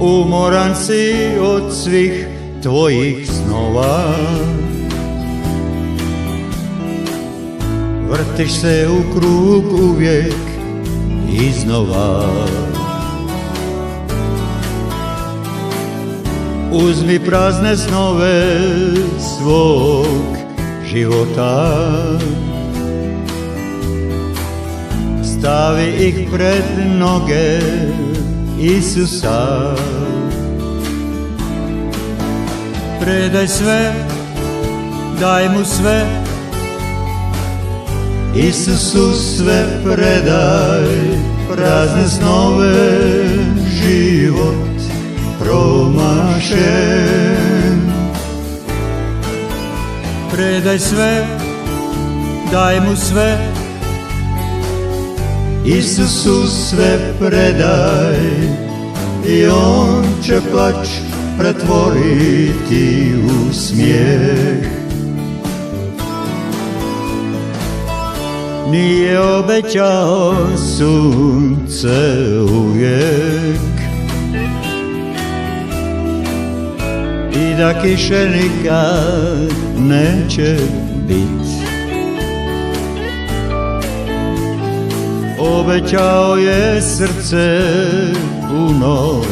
Umoran si od svih tvojih snova, vrtiš se u krug uvijek iznova. Uzmi prazne snove svog života, stavi ih pred noge Isusa. Predaj sve, daj mu sve, Isusu sve predaj, prazne snove, život promašen. Predaj sve, daj mu sve, Isusu sve predaj, i on će plać pretvoriti u smijeh. Nije obećao sunce uvijek i da kiše nikad neće bit. Obećao je srce puno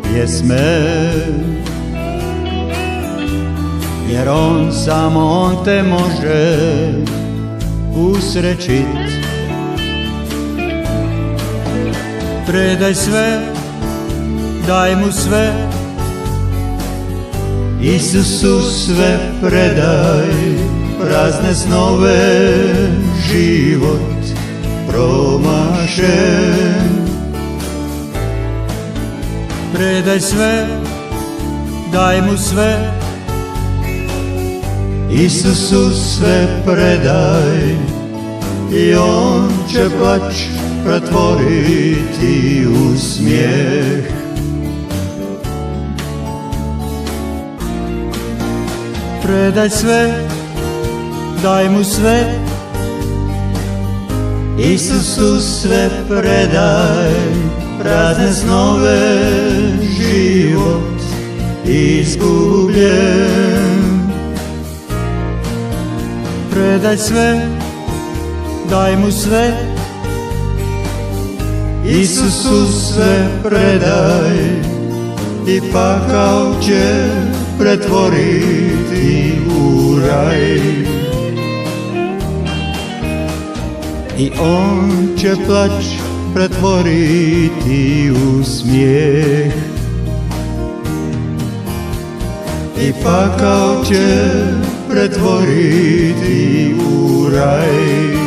pjesme, jer on, samo on te može usrećit. Predaj sve, daj mu sve, Isusu sve predaj, prazne snove, život promašen. Predaj sve, daj mu sve, Isusu sve predaj, i on će plać pretvoriti u smijeh. Predaj sve, daj mu sve, Isusu sve predaj, prazne snove, život izgubljen. Predaj sve, daj mu sve, Isusu sve predaj, i pakao će pretvoriti u raj. I on će plać pretvoriti u smijeh, i pakao će pretvoriti u raj.